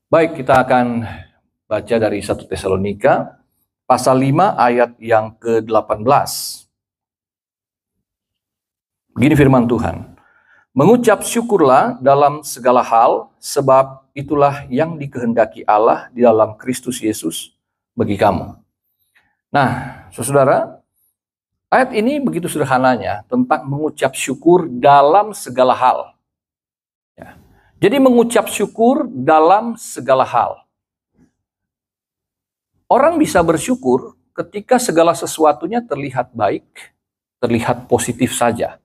Baik, kita akan baca dari 1 Tesalonika pasal 5 ayat yang ke-18. Begini firman Tuhan. Mengucap syukurlah dalam segala hal, sebab itulah yang dikehendaki Allah di dalam Kristus Yesus bagi kamu. Nah, saudara, ayat ini begitu sederhananya tentang mengucap syukur dalam segala hal. Ya. Jadi mengucap syukur dalam segala hal. Orang bisa bersyukur ketika segala sesuatunya terlihat baik, terlihat positif saja.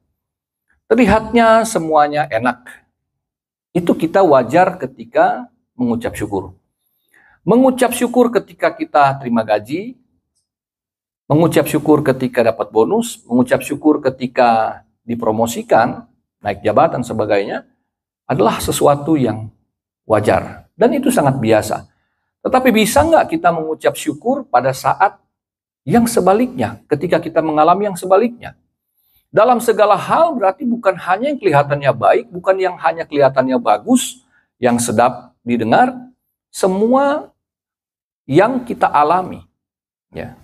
Terlihatnya semuanya enak. Itu kita wajar ketika mengucap syukur. Mengucap syukur ketika kita terima gaji, mengucap syukur ketika dapat bonus, mengucap syukur ketika dipromosikan, naik jabatan sebagainya, adalah sesuatu yang wajar. Dan itu sangat biasa. Tetapi bisa nggak kita mengucap syukur pada saat yang sebaliknya, ketika kita mengalami yang sebaliknya? Dalam segala hal berarti bukan hanya yang kelihatannya baik, bukan yang hanya kelihatannya bagus, yang sedap didengar, semua yang kita alami. Ya.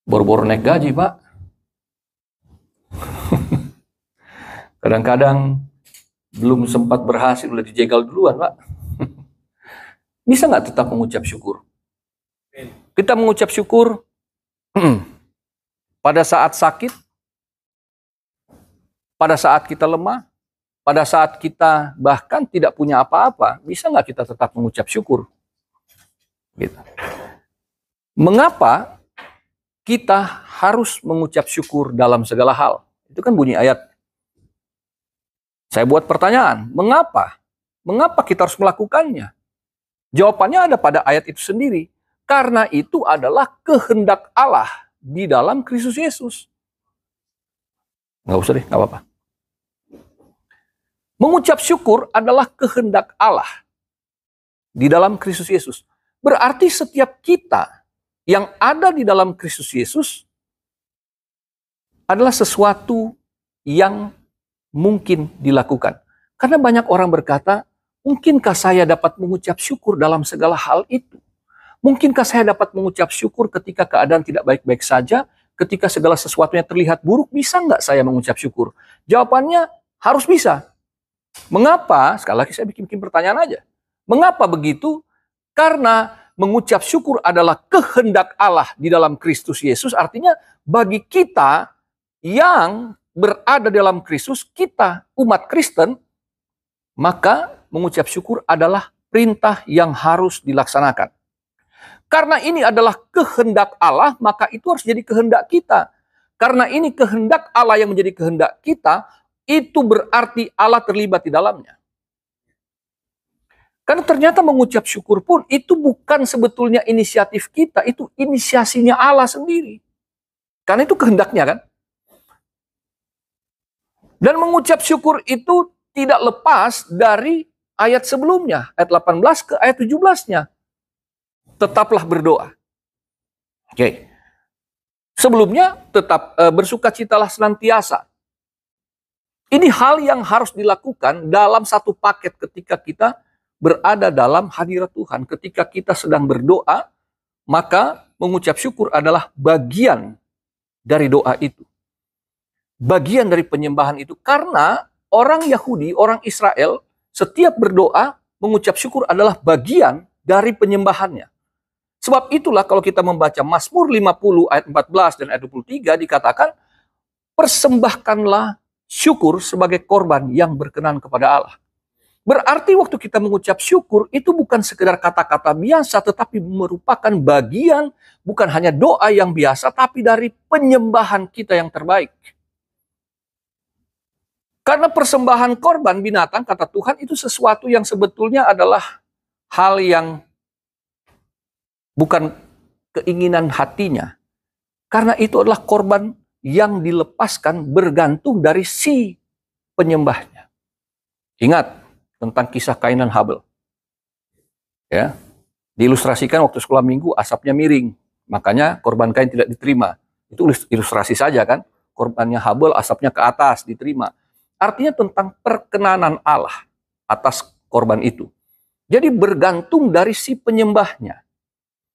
Boro-boro naik gaji, Pak. Kadang-kadang belum sempat berhasil, udah dijegal duluan, Pak. Bisa nggak tetap mengucap syukur? Kita mengucap syukur pada saat sakit, pada saat kita lemah, pada saat kita bahkan tidak punya apa-apa, bisa nggak kita tetap mengucap syukur? Gitu. Mengapa kita harus mengucap syukur dalam segala hal? Itu kan bunyi ayat. Saya buat pertanyaan, mengapa? Mengapa kita harus melakukannya? Jawabannya ada pada ayat itu sendiri. Karena itu adalah kehendak Allah di dalam Kristus Yesus. Nggak usah deh, nggak apa-apa. Mengucap syukur adalah kehendak Allah di dalam Kristus Yesus. Berarti setiap kita yang ada di dalam Kristus Yesus adalah sesuatu yang mungkin dilakukan. Karena banyak orang berkata, mungkinkah saya dapat mengucap syukur dalam segala hal itu? Mungkinkah saya dapat mengucap syukur ketika keadaan tidak baik-baik saja? Ketika segala sesuatunya terlihat buruk, bisa nggak saya mengucap syukur? Jawabannya harus bisa. Mengapa? Sekali lagi saya bikin pertanyaan aja. Mengapa begitu? Karena mengucap syukur adalah kehendak Allah di dalam Kristus Yesus. Artinya bagi kita yang berada dalam Kristus, kita umat Kristen, maka mengucap syukur adalah perintah yang harus dilaksanakan. Karena ini adalah kehendak Allah, maka itu harus jadi kehendak kita. Karena ini kehendak Allah yang menjadi kehendak kita, itu berarti Allah terlibat di dalamnya. Karena ternyata mengucap syukur pun itu bukan sebetulnya inisiatif kita, itu inisiasinya Allah sendiri. Karena itu kehendaknya kan. Dan mengucap syukur itu tidak lepas dari ayat sebelumnya, ayat 18 ke ayat 17-nya. Tetaplah berdoa. Oke. Sebelumnya tetap bersukacitalah senantiasa. Ini hal yang harus dilakukan dalam satu paket ketika kita berada dalam hadirat Tuhan. Ketika kita sedang berdoa, maka mengucap syukur adalah bagian dari doa itu. Bagian dari penyembahan itu. Karena orang Yahudi, orang Israel, setiap berdoa, mengucap syukur adalah bagian dari penyembahannya. Sebab itulah kalau kita membaca Mazmur 50 ayat 14 dan ayat 23 dikatakan, persembahkanlah syukur sebagai korban yang berkenan kepada Allah. Berarti waktu kita mengucap syukur itu bukan sekedar kata-kata biasa, tetapi merupakan bagian, bukan hanya doa yang biasa, tapi dari penyembahan kita yang terbaik. Karena persembahan korban binatang, kata Tuhan, itu sesuatu yang sebetulnya adalah hal yang bukan keinginan hatinya. Karena itu adalah korban yang dilepaskan bergantung dari si penyembahnya. Ingat tentang kisah Kain dan Habel. Ya, diilustrasikan waktu sekolah minggu asapnya miring. Makanya korban Kain tidak diterima. Itu ilustrasi saja kan. Korbannya Habel asapnya ke atas diterima. Artinya tentang perkenanan Allah atas korban itu. Jadi bergantung dari si penyembahnya.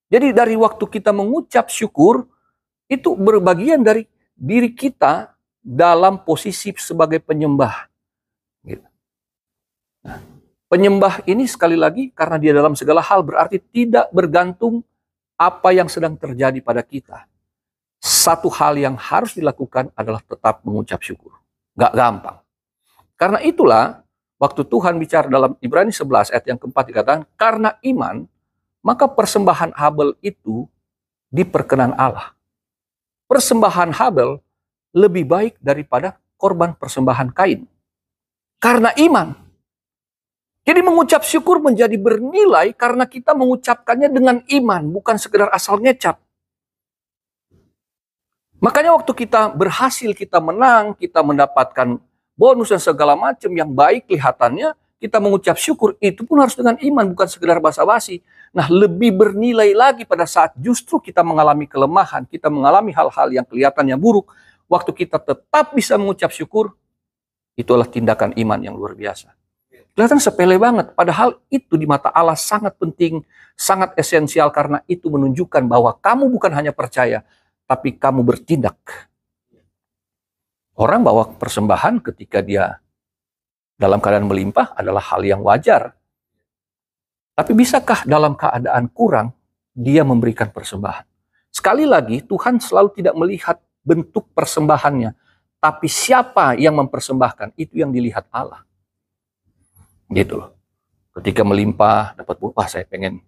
Jadi dari waktu kita mengucap syukur, itu berbagian dari diri kita dalam posisi sebagai penyembah. Gitu. Nah, penyembah ini sekali lagi, karena dia dalam segala hal berarti tidak bergantung apa yang sedang terjadi pada kita. Satu hal yang harus dilakukan adalah tetap mengucap syukur. Gak gampang. Karena itulah, waktu Tuhan bicara dalam Ibrani 11 ayat yang keempat dikatakan, karena iman, maka persembahan Habel itu diperkenan Allah. Persembahan Habel lebih baik daripada korban persembahan Kain. Karena iman. Jadi mengucap syukur menjadi bernilai karena kita mengucapkannya dengan iman, bukan sekedar asal ngecap. Makanya waktu kita berhasil, kita menang, kita mendapatkan bonus dan segala macam yang baik kelihatannya, kita mengucap syukur, itu pun harus dengan iman, bukan sekedar basa-basi. Nah, lebih bernilai lagi pada saat justru kita mengalami kelemahan, kita mengalami hal-hal yang kelihatannya buruk, waktu kita tetap bisa mengucap syukur, itulah tindakan iman yang luar biasa. Kelihatan sepele banget, padahal itu di mata Allah sangat penting, sangat esensial, karena itu menunjukkan bahwa kamu bukan hanya percaya, tapi kamu bertindak. Orang bawa persembahan ketika dia dalam keadaan melimpah adalah hal yang wajar. Tapi bisakah dalam keadaan kurang, dia memberikan persembahan? Sekali lagi, Tuhan selalu tidak melihat bentuk persembahannya, tapi siapa yang mempersembahkan, itu yang dilihat Allah. Gitu loh. Ketika melimpah, dapat wah saya pengen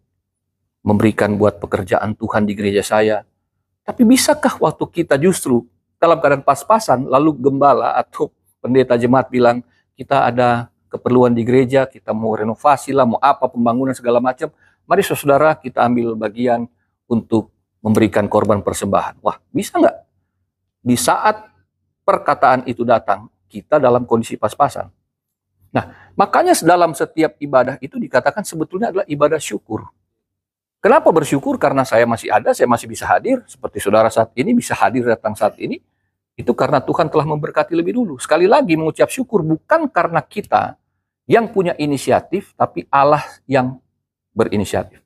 memberikan buat pekerjaan Tuhan di gereja saya. Tapi bisakah waktu kita justru dalam keadaan pas-pasan, lalu gembala atau pendeta jemaat bilang, kita ada keperluan di gereja, kita mau renovasi lah, mau apa, pembangunan segala macam. Mari saudara kita ambil bagian untuk memberikan korban persembahan. Wah, bisa nggak? Di saat perkataan itu datang, kita dalam kondisi pas-pasan. Nah, makanya dalam setiap ibadah itu dikatakan sebetulnya adalah ibadah syukur. Kenapa bersyukur? Karena saya masih ada, saya masih bisa hadir. Seperti saudara saat ini bisa hadir datang saat ini. Itu karena Tuhan telah memberkati lebih dulu. Sekali lagi mengucap syukur bukan karena kita yang punya inisiatif, tapi Allah yang berinisiatif.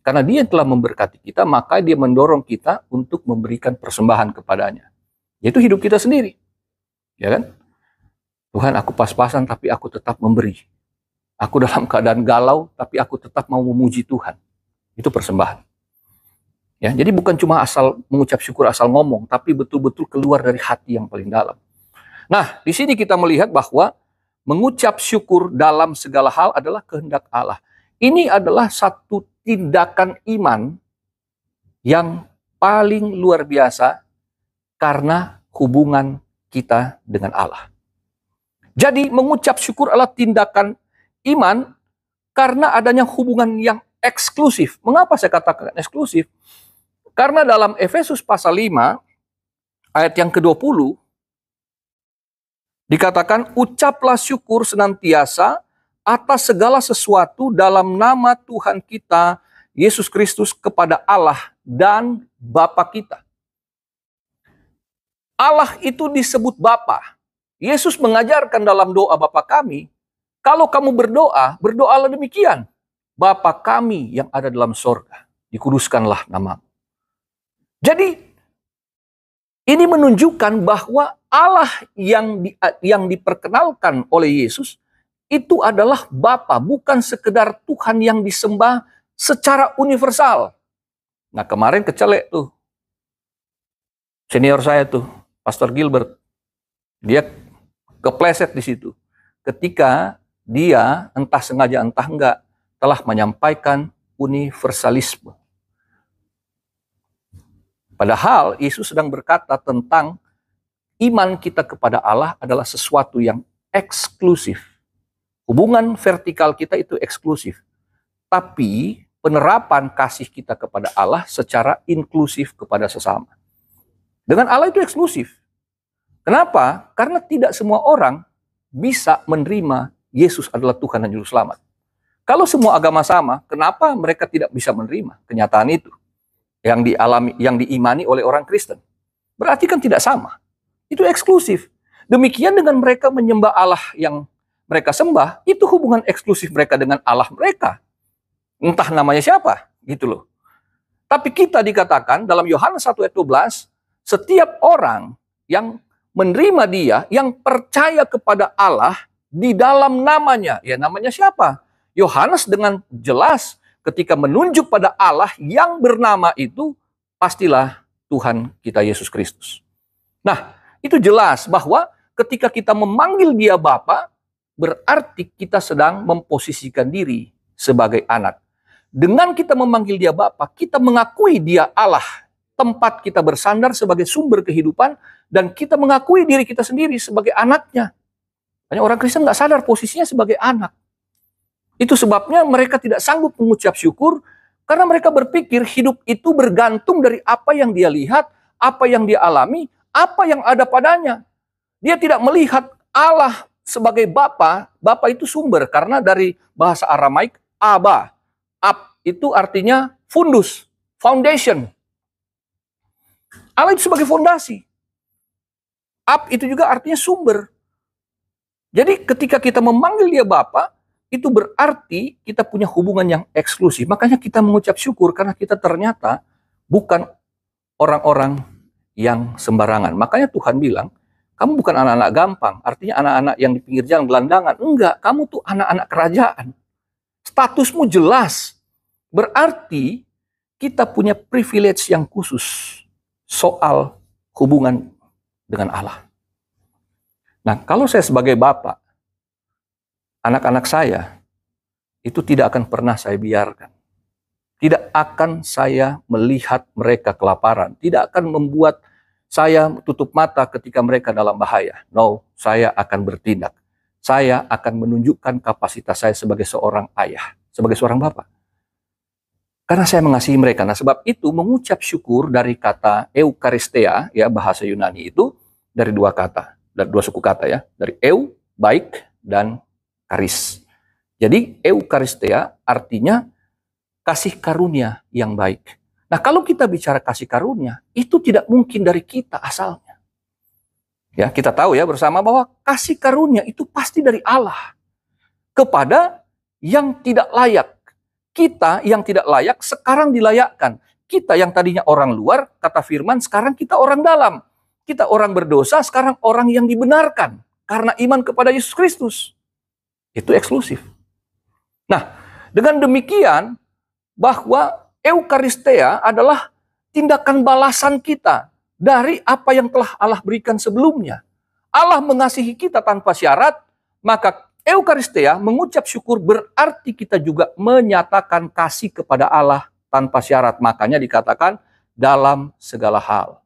Karena dia telah memberkati kita, maka dia mendorong kita untuk memberikan persembahan kepadanya. Yaitu hidup kita sendiri. Ya kan? Tuhan, aku pas-pasan tapi aku tetap memberi. Aku dalam keadaan galau tapi aku tetap mau memuji Tuhan. Itu persembahan. Ya, jadi bukan cuma asal mengucap syukur, asal ngomong, tapi betul-betul keluar dari hati yang paling dalam. Nah, di sini kita melihat bahwa mengucap syukur dalam segala hal adalah kehendak Allah. Ini adalah satu tindakan iman yang paling luar biasa karena hubungan kita dengan Allah. Jadi mengucap syukur adalah tindakan iman karena adanya hubungan yang eksklusif. Mengapa saya katakan eksklusif? Karena dalam Efesus pasal 5 ayat yang ke-20 dikatakan, ucaplah syukur senantiasa atas segala sesuatu dalam nama Tuhan kita Yesus Kristus kepada Allah dan Bapa kita. Allah itu disebut Bapa. Yesus mengajarkan dalam doa Bapa kami, kalau kamu berdoa, berdoalah demikian. Bapa kami yang ada dalam sorga, dikuduskanlah namamu. Jadi, ini menunjukkan bahwa Allah yang diperkenalkan oleh Yesus, itu adalah Bapa, bukan sekedar Tuhan yang disembah secara universal. Nah, kemarin kecelek tuh, senior saya tuh, Pastor Gilbert, dia kepleset di situ. Ketika dia, entah sengaja entah enggak, telah menyampaikan universalisme. Padahal Yesus sedang berkata tentang iman kita kepada Allah adalah sesuatu yang eksklusif. Hubungan vertikal kita itu eksklusif. Tapi penerapan kasih kita kepada Allah secara inklusif kepada sesama. Dengan Allah itu eksklusif. Kenapa? Karena tidak semua orang bisa menerima Yesus adalah Tuhan dan Juru Selamat. Kalau semua agama sama, kenapa mereka tidak bisa menerima kenyataan itu yang diimani oleh orang Kristen? Berarti kan tidak sama. Itu eksklusif. Demikian dengan mereka menyembah Allah yang mereka sembah, itu hubungan eksklusif mereka dengan Allah mereka. Entah namanya siapa, gitu loh. Tapi kita dikatakan dalam Yohanes 1 ayat 12, setiap orang yang menerima dia, yang percaya kepada Allah di dalam namanya. Ya, namanya siapa? Yohanes dengan jelas ketika menunjuk pada Allah yang bernama itu, pastilah Tuhan kita Yesus Kristus. Nah, itu jelas bahwa ketika kita memanggil dia Bapa, berarti kita sedang memposisikan diri sebagai anak. Dengan kita memanggil dia Bapa, kita mengakui dia Allah, tempat kita bersandar sebagai sumber kehidupan, dan kita mengakui diri kita sendiri sebagai anaknya. Banyak orang Kristen nggak sadar posisinya sebagai anak. Itu sebabnya mereka tidak sanggup mengucap syukur, karena mereka berpikir hidup itu bergantung dari apa yang dia lihat, apa yang dia alami, apa yang ada padanya. Dia tidak melihat Allah sebagai Bapa. Bapa itu sumber, karena dari bahasa Aramaik, Aba. Ab itu artinya fundus, foundation. Allah itu sebagai fondasi. Ab itu juga artinya sumber. Jadi ketika kita memanggil dia Bapa, itu berarti kita punya hubungan yang eksklusif. Makanya kita mengucap syukur karena kita ternyata bukan orang-orang yang sembarangan. Makanya Tuhan bilang, kamu bukan anak-anak gampang. Artinya anak-anak yang di pinggir jalan gelandangan. Enggak, kamu tuh anak-anak kerajaan. Statusmu jelas. Berarti kita punya privilege yang khusus soal hubungan dengan Allah. Nah, kalau saya sebagai bapak, anak-anak saya itu tidak akan pernah saya biarkan. Tidak akan saya melihat mereka kelaparan. Tidak akan membuat saya tutup mata ketika mereka dalam bahaya. No, saya akan bertindak. Saya akan menunjukkan kapasitas saya sebagai seorang ayah, sebagai seorang bapak. Karena saya mengasihi mereka. Nah, sebab itu mengucap syukur dari kata eucharistia, ya bahasa Yunani itu dari dua kata, dari dua suku kata ya, dari eu, baik, dan charis. Jadi eucharistia artinya kasih karunia yang baik. Nah, kalau kita bicara kasih karunia, itu tidak mungkin dari kita asalnya. Ya, kita tahu ya bersama bahwa kasih karunia itu pasti dari Allah kepada yang tidak layak. Kita yang tidak layak sekarang dilayakkan. Kita yang tadinya orang luar, kata firman, sekarang kita orang dalam. Kita orang berdosa, sekarang orang yang dibenarkan karena iman kepada Yesus Kristus. Itu eksklusif. Nah, dengan demikian bahwa eucharistia adalah tindakan balasan kita dari apa yang telah Allah berikan sebelumnya. Allah mengasihi kita tanpa syarat, maka eucharistia, mengucap syukur, berarti kita juga menyatakan kasih kepada Allah tanpa syarat. Makanya dikatakan dalam segala hal.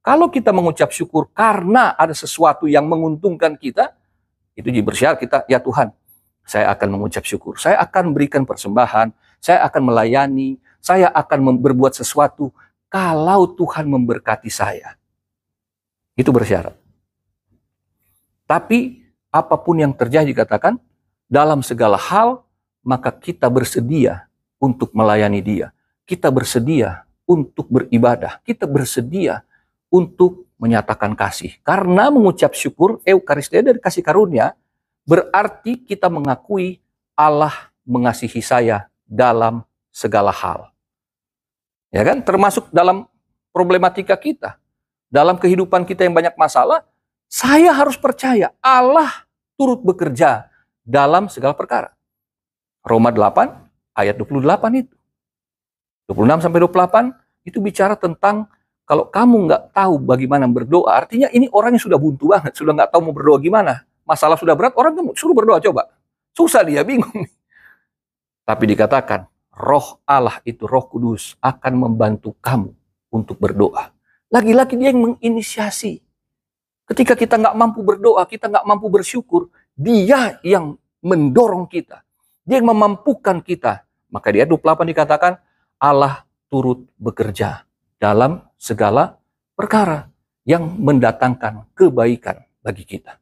Kalau kita mengucap syukur karena ada sesuatu yang menguntungkan kita, itu bersyarat kita, ya Tuhan, saya akan mengucap syukur. Saya akan berikan persembahan, saya akan melayani, saya akan berbuat sesuatu kalau Tuhan memberkati saya. Itu bersyarat. Tapi apapun yang terjadi, katakan, dalam segala hal, maka kita bersedia untuk melayani dia. Kita bersedia untuk beribadah. Kita bersedia untuk menyatakan kasih. Karena mengucap syukur, eucharistia dari kasih karunia, berarti kita mengakui Allah mengasihi saya dalam segala hal. Ya kan? Termasuk dalam problematika kita. Dalam kehidupan kita yang banyak masalah, saya harus percaya Allah turut bekerja dalam segala perkara. Roma 8 ayat 28 itu. 26 sampai 28 itu bicara tentang kalau kamu nggak tahu bagaimana berdoa, artinya ini orang yang sudah buntu banget, sudah nggak tahu mau berdoa gimana. Masalah sudah berat, orang suruh berdoa coba. Susah dia, bingung. Tapi dikatakan, Roh Allah itu, Roh Kudus akan membantu kamu untuk berdoa. Lagi-lagi dia yang menginisiasi. Ketika kita nggak mampu berdoa, kita nggak mampu bersyukur, dia yang mendorong kita. Dia yang memampukan kita. Maka di ayat 28 dikatakan, Allah turut bekerja dalam segala perkara yang mendatangkan kebaikan bagi kita.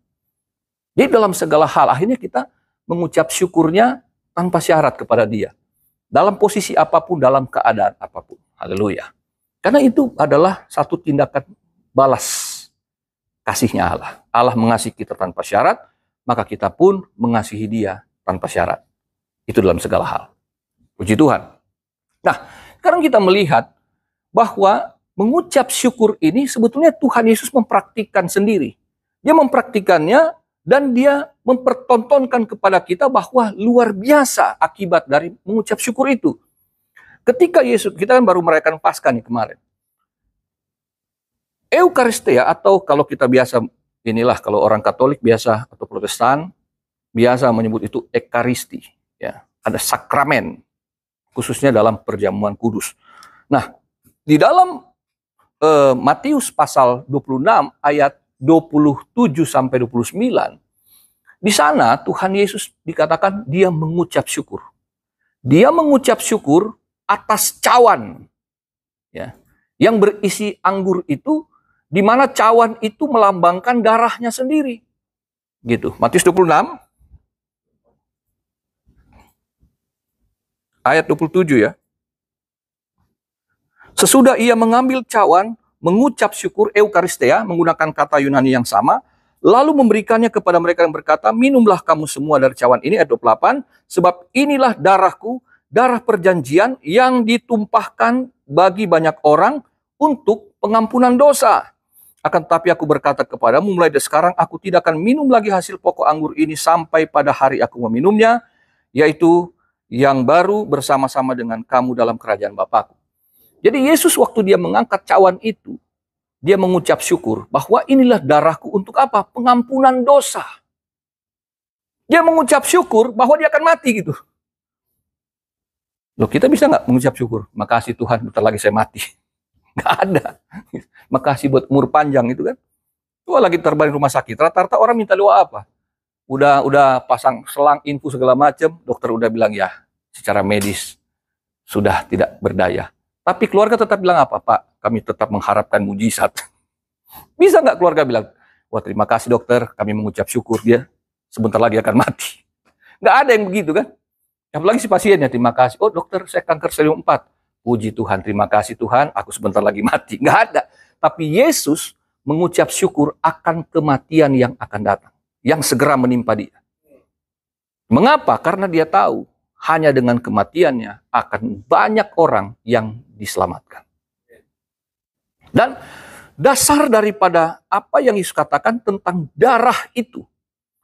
Jadi dalam segala hal, akhirnya kita mengucap syukurnya tanpa syarat kepada dia. Dalam posisi apapun, dalam keadaan apapun. Haleluya. Karena itu adalah satu tindakan balas kasihnya Allah. Allah mengasihi kita tanpa syarat, maka kita pun mengasihi dia tanpa syarat. Itu dalam segala hal. Puji Tuhan. Nah, sekarang kita melihat bahwa mengucap syukur ini sebetulnya Tuhan Yesus mempraktikkan sendiri. Dia mempraktikannya dan dia mempertontonkan kepada kita bahwa luar biasa akibat dari mengucap syukur itu. Ketika Yesus, kita kan baru merayakan Paskah nih kemarin. Eukaristia atau kalau kita biasa, inilah kalau orang Katolik biasa atau Protestan, biasa menyebut itu Ekaristi. Ya, ada sakramen, khususnya dalam perjamuan kudus. Nah, di dalam Matius pasal 26 ayat 27 sampai 29, di sana Tuhan Yesus dikatakan dia mengucap syukur. Dia mengucap syukur atas cawan, ya, yang berisi anggur itu, di mana cawan itu melambangkan darahnya sendiri. Gitu. Matius 26 ayat 27 ya. Sesudah ia mengambil cawan, mengucap syukur, Eukaristia, menggunakan kata Yunani yang sama, lalu memberikannya kepada mereka yang berkata, minumlah kamu semua dari cawan ini, ayat 28, sebab inilah darahku, darah perjanjian yang ditumpahkan bagi banyak orang untuk pengampunan dosa. Akan tetapi aku berkata kepadamu, mulai dari sekarang aku tidak akan minum lagi hasil pokok anggur ini sampai pada hari aku meminumnya, yaitu yang baru bersama-sama dengan kamu dalam kerajaan Bapakku. Jadi Yesus waktu dia mengangkat cawan itu, dia mengucap syukur bahwa inilah darahku untuk apa? Pengampunan dosa. Dia mengucap syukur bahwa dia akan mati gitu. Loh, kita bisa nggak mengucap syukur? Makasih Tuhan, bentar lagi saya mati. Nggak ada. Makasih buat umur panjang itu kan. Tuh lagi terbaring rumah sakit. Rata-rata orang minta doa apa? Udah pasang selang infus segala macam, dokter udah bilang ya, secara medis sudah tidak berdaya. Tapi keluarga tetap bilang apa? Pak, kami tetap mengharapkan mujizat. Bisa nggak keluarga bilang, wah terima kasih dokter, kami mengucap syukur dia sebentar lagi akan mati. Nggak ada yang begitu kan? Apalagi si pasiennya, terima kasih. Oh dokter, saya kanker stadium 4. Puji Tuhan, terima kasih Tuhan, aku sebentar lagi mati. Nggak ada. Tapi Yesus mengucap syukur akan kematian yang akan datang, yang segera menimpa dia. Mengapa? Karena dia tahu hanya dengan kematiannya akan banyak orang yang diselamatkan. Dan dasar daripada apa yang Yesus katakan tentang darah itu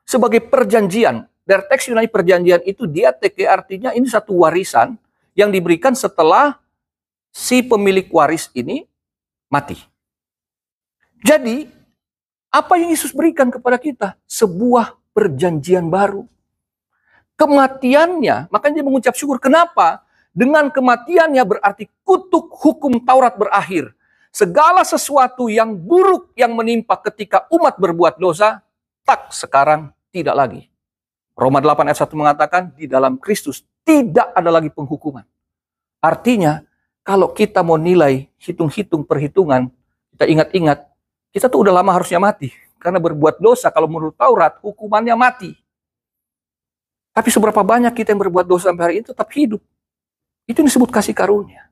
sebagai perjanjian, dari teks Yunani perjanjian itu diateke, artinya ini satu warisan yang diberikan setelah si pemilik waris ini mati. Jadi apa yang Yesus berikan kepada kita? Sebuah perjanjian baru. Kematiannya, makanya dia mengucap syukur. Kenapa? Dengan kematiannya berarti kutuk hukum Taurat berakhir. Segala sesuatu yang buruk yang menimpa ketika umat berbuat dosa, tak sekarang tidak lagi. Roma 8 ayat 1 mengatakan, di dalam Kristus tidak ada lagi penghukuman. Artinya, kalau kita mau nilai, hitung-hitung perhitungan, kita ingat-ingat, kita tuh udah lama harusnya mati. Karena berbuat dosa, kalau menurut Taurat, hukumannya mati. Tapi seberapa banyak kita yang berbuat dosa sampai hari ini tetap hidup. Itu disebut kasih karunia.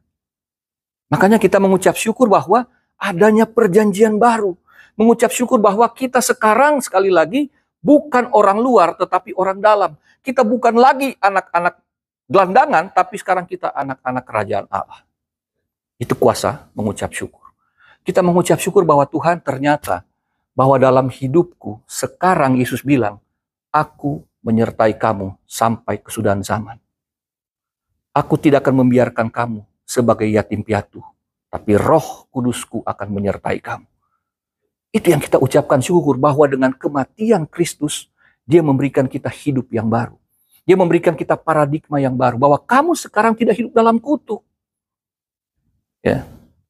Makanya kita mengucap syukur bahwa adanya perjanjian baru. Mengucap syukur bahwa kita sekarang sekali lagi bukan orang luar tetapi orang dalam. Kita bukan lagi anak-anak gelandangan, tapi sekarang kita anak-anak kerajaan Allah. Itu kuasa mengucap syukur. Kita mengucap syukur bahwa Tuhan ternyata bahwa dalam hidupku sekarang Yesus bilang, aku menyertai kamu sampai kesudahan zaman. Aku tidak akan membiarkan kamu sebagai yatim piatu, tapi Roh Kudusku akan menyertai kamu. Itu yang kita ucapkan syukur bahwa dengan kematian Kristus, dia memberikan kita hidup yang baru. Dia memberikan kita paradigma yang baru, bahwa kamu sekarang tidak hidup dalam kutuk. Ya.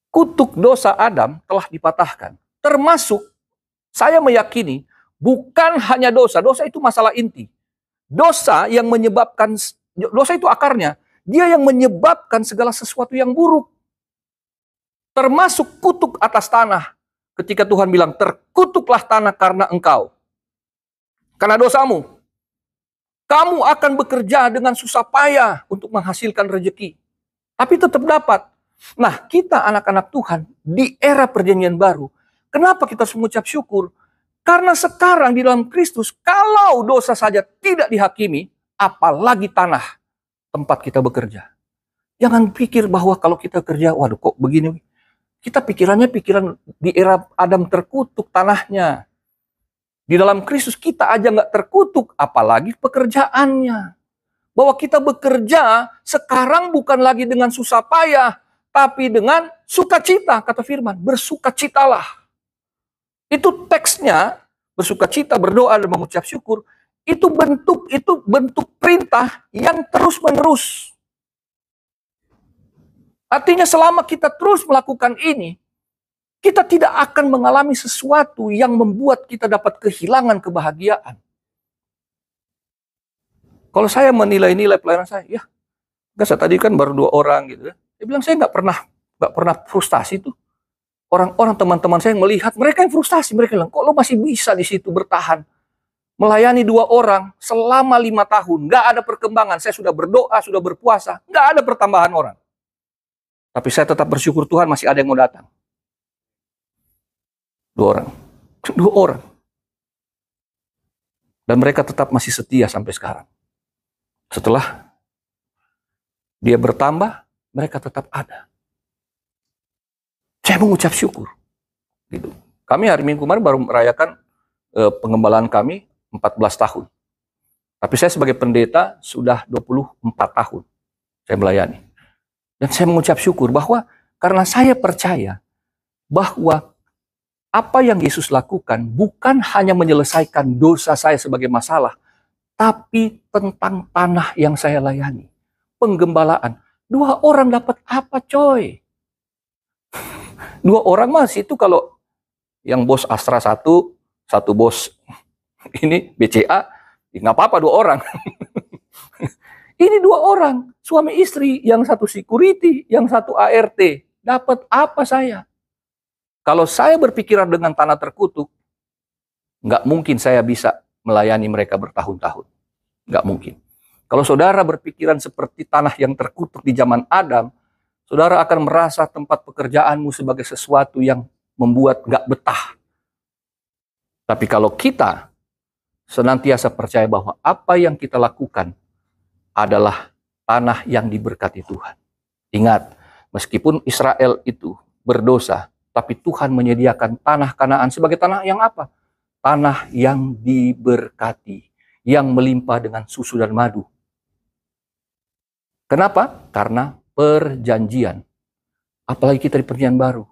Kutuk dosa Adam telah dipatahkan. Termasuk, saya meyakini, bukan hanya dosa. Dosa itu masalah inti. Dosa yang menyebabkan, dosa itu akarnya. Dia yang menyebabkan segala sesuatu yang buruk. Termasuk kutuk atas tanah. Ketika Tuhan bilang, terkutuklah tanah karena engkau. Karena dosamu. Kamu akan bekerja dengan susah payah untuk menghasilkan rezeki. Tapi tetap dapat. Nah, kita anak-anak Tuhan di era perjanjian baru. Kenapa kita harus mengucap syukur? Karena sekarang di dalam Kristus, kalau dosa saja tidak dihakimi, apalagi tanah tempat kita bekerja. Jangan pikir bahwa kalau kita kerja, waduh kok begini. Kita pikirannya pikiran di era Adam terkutuk tanahnya. Di dalam Kristus kita aja nggak terkutuk, apalagi pekerjaannya. Bahwa kita bekerja sekarang bukan lagi dengan susah payah, tapi dengan sukacita, kata firman. Bersukacitalah. Itu teksnya, bersukacita, berdoa, dan mengucap syukur. Itu bentuk perintah yang terus-menerus. Artinya selama kita terus melakukan ini, kita tidak akan mengalami sesuatu yang membuat kita dapat kehilangan kebahagiaan. Kalau saya menilai-nilai pelayanan saya, ya, saya tadi kan baru 2 orang gitu. Dia bilang saya nggak pernah frustasi tuh. Orang-orang teman-teman saya yang melihat mereka yang frustasi, mereka bilang, kok lo masih bisa di situ bertahan, melayani 2 orang selama 5 tahun, nggak ada perkembangan. Saya sudah berdoa, sudah berpuasa, nggak ada pertambahan orang. Tapi saya tetap bersyukur Tuhan masih ada yang mau datang. 2 orang. 2 orang. Dan mereka tetap masih setia sampai sekarang. Setelah dia bertambah, mereka tetap ada. Saya mengucap syukur. Gitu. Kami hari Minggu kemarin baru merayakan pengembalaan kami 14 tahun. Tapi saya sebagai pendeta sudah 24 tahun saya melayani. Dan saya mengucap syukur bahwa karena saya percaya bahwa apa yang Yesus lakukan bukan hanya menyelesaikan dosa saya sebagai masalah, tapi tentang tanah yang saya layani. Penggembalaan. 2 orang dapat apa coy? 2 orang mas itu kalau yang bos Astra 1 bos ini BCA, nggak apa-apa 2 orang. Ini 2 orang, suami istri, yang satu security, yang satu ART. Dapat apa saya? Kalau saya berpikiran dengan tanah terkutuk, nggak mungkin saya bisa melayani mereka bertahun-tahun. Nggak mungkin. Kalau saudara berpikiran seperti tanah yang terkutuk di zaman Adam, saudara akan merasa tempat pekerjaanmu sebagai sesuatu yang membuat nggak betah. Tapi kalau kita senantiasa percaya bahwa apa yang kita lakukan adalah tanah yang diberkati Tuhan. Ingat, meskipun Israel itu berdosa, tapi Tuhan menyediakan tanah Kanaan sebagai tanah yang apa? Tanah yang diberkati, yang melimpah dengan susu dan madu. Kenapa? Karena perjanjian. Apalagi kita di perjanjian baru.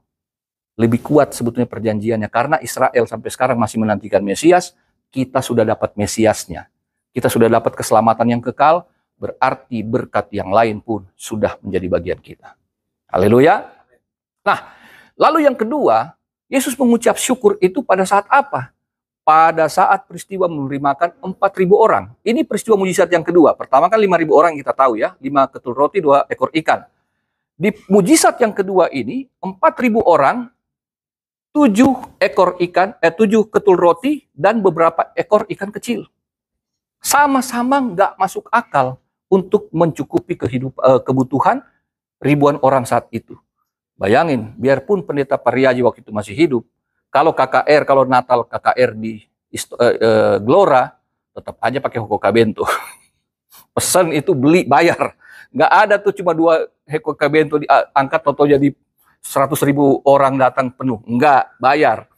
Lebih kuat sebetulnya perjanjiannya. Karena Israel sampai sekarang masih menantikan Mesias, kita sudah dapat Mesiasnya. Kita sudah dapat keselamatan yang kekal, berarti berkat yang lain pun sudah menjadi bagian kita. Haleluya. Nah, lalu yang kedua, Yesus mengucap syukur itu pada saat apa? Pada saat peristiwa memberi makan 4.000 orang. Ini peristiwa mujizat yang kedua. Pertama kan 5.000 orang yang kita tahu ya. 5 ketul roti, 2 ekor ikan. Di mujizat yang kedua ini, 4.000 orang, 7 ekor ikan, 7 ketul roti, dan beberapa ekor ikan kecil. Sama-sama nggak masuk akal untuk mencukupi kebutuhan ribuan orang saat itu. Bayangin, biarpun pendeta Pariaji waktu itu masih hidup, kalau KKR, kalau Natal KKR di Glora, tetap aja pakai Hokoka Bento. Pesan itu beli, bayar. Nggak ada tuh cuma 2 Hokoka Bento diangkat atau jadi 100.000 orang datang penuh. Nggak, bayar.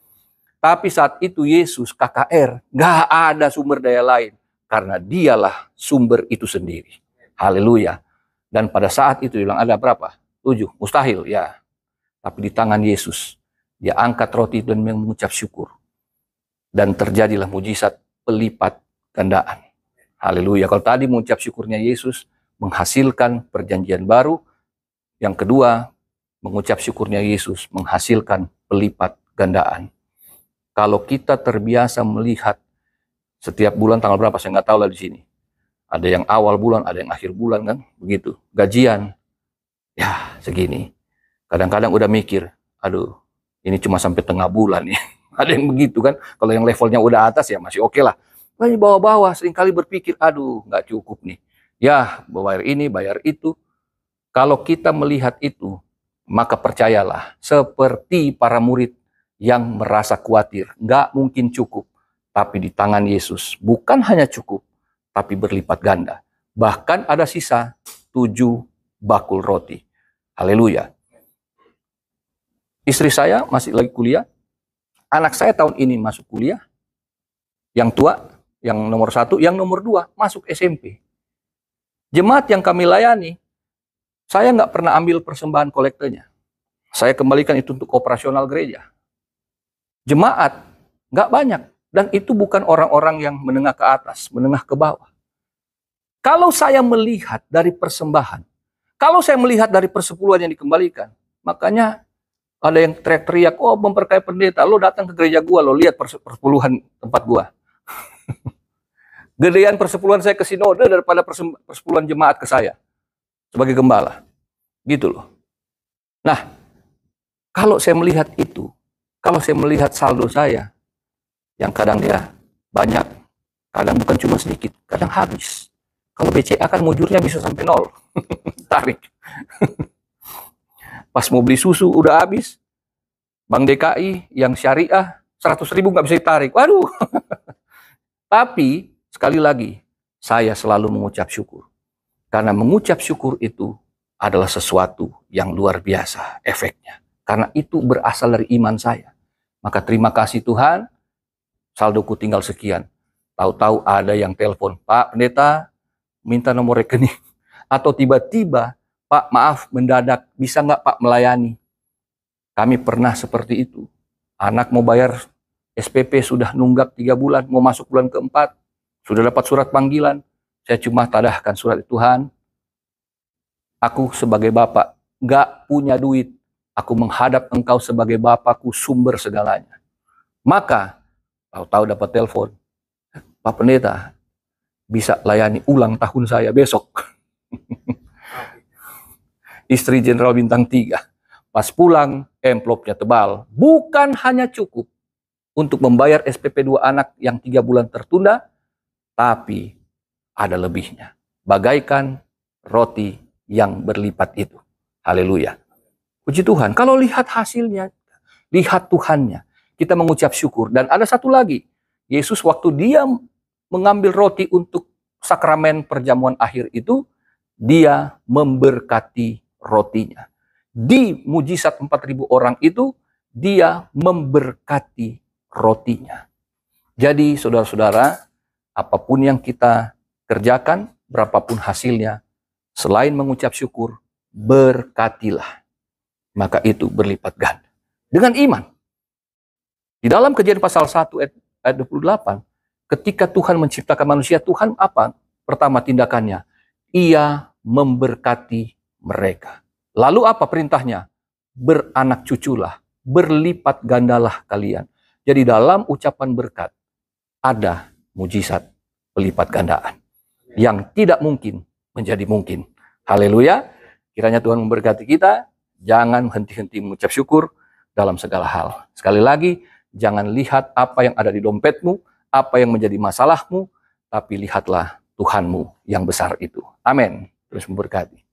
Tapi saat itu Yesus KKR, nggak ada sumber daya lain. Karena dialah sumber itu sendiri. Haleluya. Dan pada saat itu bilang ada berapa? 7. Mustahil, ya. Tapi di tangan Yesus, dia angkat roti dan mengucap syukur. Dan terjadilah mujizat pelipat gandaan. Haleluya. Kalau tadi mengucap syukurnya Yesus menghasilkan perjanjian baru. Yang kedua, mengucap syukurnya Yesus menghasilkan pelipat gandaan. Kalau kita terbiasa melihat setiap bulan tanggal berapa, saya nggak tahu lah di sini. Ada yang awal bulan, ada yang akhir bulan kan, begitu. Gajian, ya segini. Kadang-kadang udah mikir, aduh, ini cuma sampai tengah bulan nih. Ada yang begitu kan. Kalau yang levelnya udah atas ya masih oke lah. Nah, di bawah-bawah seringkali berpikir, aduh, nggak cukup nih. Ya, bayar ini, bayar itu. Kalau kita melihat itu, maka percayalah, seperti para murid yang merasa khawatir, nggak mungkin cukup. Tapi di tangan Yesus bukan hanya cukup, tapi berlipat ganda. Bahkan ada sisa 7 bakul roti. Haleluya. Istri saya masih lagi kuliah. Anak saya tahun ini masuk kuliah. Yang tua, yang nomor 1, yang nomor 2 masuk SMP. Jemaat yang kami layani, saya nggak pernah ambil persembahan kolektenya. Saya kembalikan itu untuk operasional gereja. Jemaat nggak banyak. Dan itu bukan orang-orang yang menengah ke atas, menengah ke bawah. Kalau saya melihat dari persembahan, kalau saya melihat dari persepuluhan yang dikembalikan, makanya ada yang teriak-teriak, oh memperkaya pendeta, lo datang ke gereja gua, lo lihat persepuluhan tempat gua. Gedean persepuluhan saya ke sinode daripada persepuluhan jemaat ke saya sebagai gembala. Gitu loh. Nah, kalau saya melihat itu, kalau saya melihat saldo saya, yang kadang dia banyak, kadang bukan cuma sedikit, kadang habis. Kalau BCA kan mujurnya bisa sampai 0. Tarik. Pas mau beli susu udah habis. Bank DKI yang syariah 100.000 nggak bisa ditarik. Waduh. Tapi sekali lagi saya selalu mengucap syukur. Karena mengucap syukur itu adalah sesuatu yang luar biasa efeknya. Karena itu berasal dari iman saya. Maka terima kasih Tuhan, saldoku tinggal sekian. Tahu-tahu ada yang telepon, Pak Pendeta, minta nomor rekening. Atau tiba-tiba, Pak maaf mendadak, bisa nggak Pak melayani? Kami pernah seperti itu. Anak mau bayar SPP sudah nunggak 3 bulan, mau masuk bulan keempat, sudah dapat surat panggilan. Saya cuma tadahkan surat Tuhan. Aku sebagai Bapak nggak punya duit. Aku menghadap Engkau sebagai Bapakku, sumber segalanya. Maka, tahu-tahu dapat telepon, Pak Pendeta, bisa layani ulang tahun saya besok. Istri Jenderal Bintang 3. Pas pulang, envelopnya tebal. Bukan hanya cukup untuk membayar SPP 2 anak yang 3 bulan tertunda, tapi ada lebihnya. Bagaikan roti yang berlipat itu. Haleluya. Puji Tuhan. Kalau lihat hasilnya, lihat Tuhannya, kita mengucap syukur. Dan ada satu lagi. Yesus waktu dia mengambil roti untuk sakramen perjamuan akhir itu, dia memberkati rotinya. Di mujizat 4.000 orang itu, dia memberkati rotinya. Jadi saudara-saudara, apapun yang kita kerjakan, berapapun hasilnya, selain mengucap syukur, berkatilah. Maka itu berlipat ganda. Dengan iman. Di dalam Kejadian pasal 1 ayat 28, ketika Tuhan menciptakan manusia, Tuhan apa? Pertama tindakannya, ia memberkati mereka. Lalu apa perintahnya? Beranak cuculah, berlipat gandalah kalian. Jadi dalam ucapan berkat, ada mujizat pelipat gandaan. Yang tidak mungkin menjadi mungkin. Haleluya. Kiranya Tuhan memberkati kita. Jangan henti-henti mengucap syukur dalam segala hal. Sekali lagi, jangan lihat apa yang ada di dompetmu, apa yang menjadi masalahmu, tapi lihatlah Tuhanmu yang besar itu. Amin. Terus memberkati.